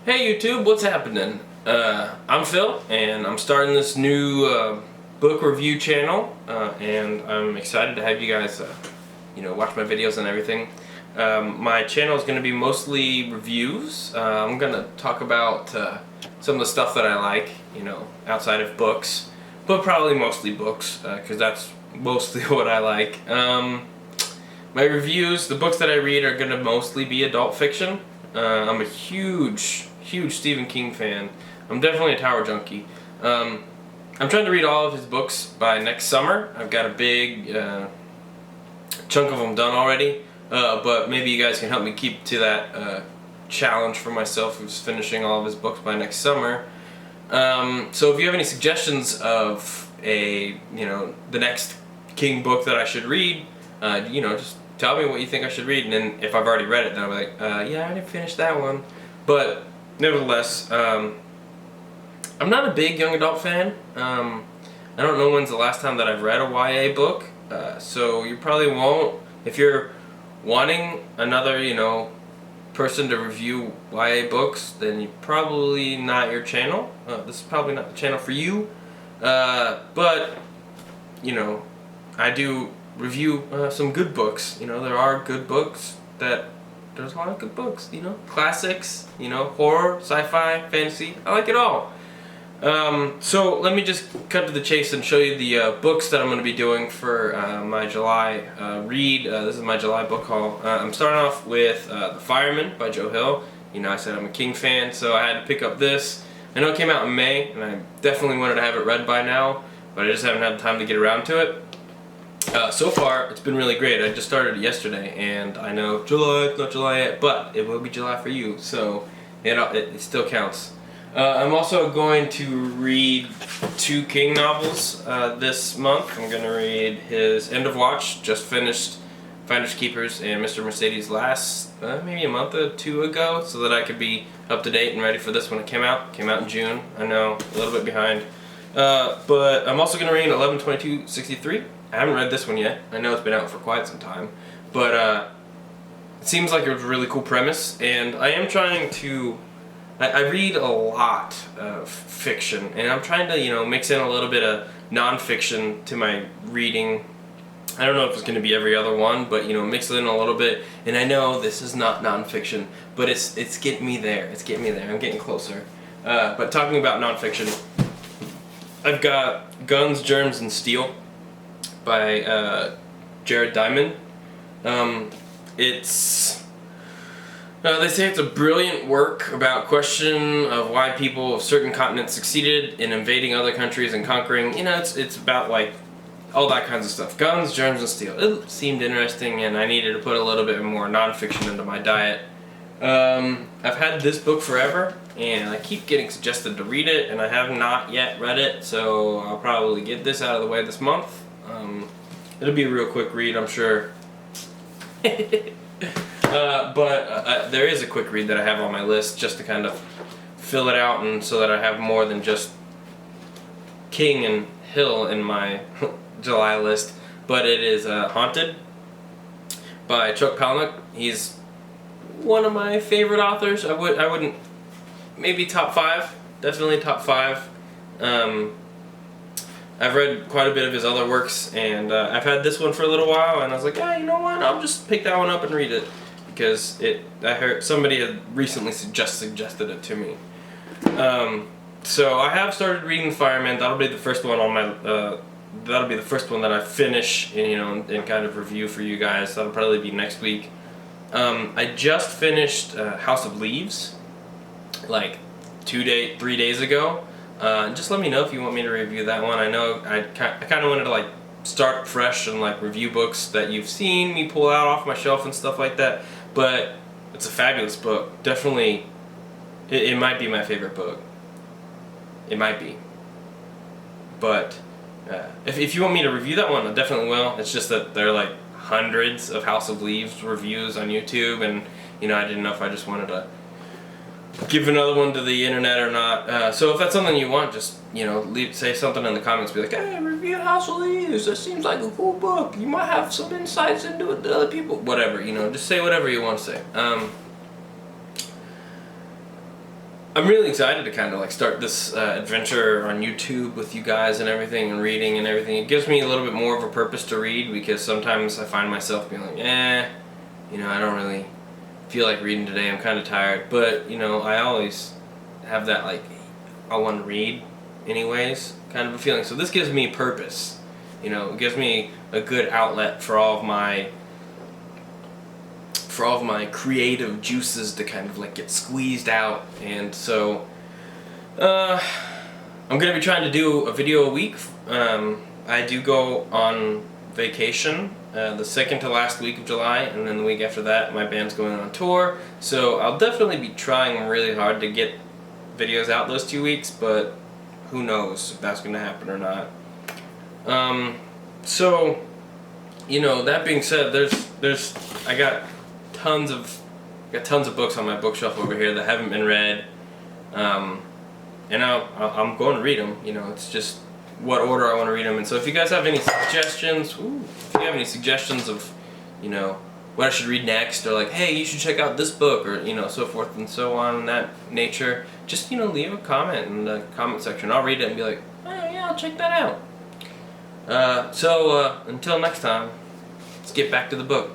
Hey YouTube, what's happening? I'm Phil, and I'm starting this new book review channel, and I'm excited to have you guys, watch my videos and everything. My channel is going to be mostly reviews. I'm going to talk about some of the stuff that I like, outside of books, but probably mostly books, because that's mostly what I like. My reviews, the books that I read are going to mostly be adult fiction. I'm a huge Stephen King fan. I'm definitely a Tower junkie. I'm trying to read all of his books by next summer. I've got a big chunk of them done already, but maybe you guys can help me keep to that challenge for myself of finishing all of his books by next summer. So if you have any suggestions of the next King book that I should read, just tell me what you think I should read, and then if I've already read it, then I'll be like, yeah, I didn't finish that one. But nevertheless, I'm not a big young adult fan. I don't know when's the last time that I've read a YA book, so you probably won't. If you're wanting another, person to review YA books, then you're probably not your channel. This is probably not the channel for you. But, I do review some good books. There are good books there's a lot of good books, classics, horror, sci-fi, fantasy. I like it all. So let me just cut to the chase and show you the books that I'm going to be doing for my July read. This is my July book haul. I'm starting off with The Fireman by Joe Hill. I said I'm a King fan, so I had to pick up this. I know it came out in May, and I definitely wanted to have it read by now, but I just haven't had the time to get around to it. So far, it's been really great. I just started it yesterday, and I know July, it's not July yet, but it will be July for you, so it still counts. I'm also going to read 2 King novels this month. I'm going to read his End of Watch, just finished Finders Keepers, and Mr. Mercedes last, maybe a month or 2 ago, so that I could be up to date and ready for this when it came out. It came out in June, I know, a little bit behind. But I'm also going to read 11/22/63. I haven't read this one yet. I know it's been out for quite some time, but it seems like it was a really cool premise, and I am trying to... I read a lot of fiction, and I'm trying to, mix in a little bit of non-fiction to my reading. I don't know if it's going to be every other one, but, mix it in a little bit, and I know this is not non-fiction, but it's getting me there. It's getting me there. I'm getting closer. But talking about non-fiction, I've got Guns, Germs, and Steel by Jared Diamond. They say it's a brilliant work about question of why people of certain continents succeeded in invading other countries and conquering. It's about like all that kinds of stuff. Guns, Germs, and Steel. It seemed interesting, and I needed to put a little bit more non-fiction into my diet. I've had this book forever, and I keep getting suggested to read it, and I have not yet read it, so I'll probably get this out of the way this month. It'll be a real quick read, I'm sure. But there is a quick read that I have on my list just to kind of fill it out, and so that I have more than just King and Hill in my July list. But it is Haunted by Chuck Palahniuk. He's one of my favorite authors. I wouldn't, maybe top 5, definitely top 5. I've read quite a bit of his other works, and I've had this one for a little while, and I was like, you know what, I'll just pick that one up and read it, because I heard somebody had recently suggested it to me. So I have started reading The Fireman. That'll be the first one on my that'll be the first one that I finish and kind of review for you guys. That'll probably be next week. I just finished House of Leaves like 3 days ago. Just let me know if you want me to review that one. I know I kind of wanted to start fresh and review books that you've seen me pull out off my shelf and stuff like that. But it's a fabulous book. Definitely, it might be my favorite book. It might be. But if you want me to review that one, I definitely will. It's just that there are hundreds of House of Leaves reviews on YouTube, and I didn't know if I just wanted to give another one to the internet or not. So if that's something you want, just say something in the comments. Be like, hey, review House of Leaves. That seems like a cool book. You might have some insights into it that other people. Whatever, just say whatever you want to say. I'm really excited to kind of like start this adventure on YouTube with you guys and everything, and reading and everything. It gives me a little bit more of a purpose to read, because sometimes I find myself being like, you know, I don't really feel like reading today, I'm kind of tired. But, you know, I always have that like, I want to read anyways kind of a feeling. So this gives me purpose. You know, it gives me a good outlet for all of my creative juices to kind of like get squeezed out. And so I'm gonna be trying to do a video a week. I do go on vacation the second to last week of July, and then the week after that my band's going on tour, so I'll definitely be trying really hard to get videos out those 2 weeks, but who knows if that's gonna happen or not. So, you know, that being said, I got tons of books on my bookshelf over here that haven't been read, and I'm going to read them. You know, it's just what order I want to read them. And so if you guys have any suggestions, of, you know, what I should read next, or like, hey, you should check out this book, or, you know, so forth and so on, that nature, just, you know, leave a comment in the comment section. I'll read it and be like, oh yeah, I'll check that out. So until next time, let's get back to the book.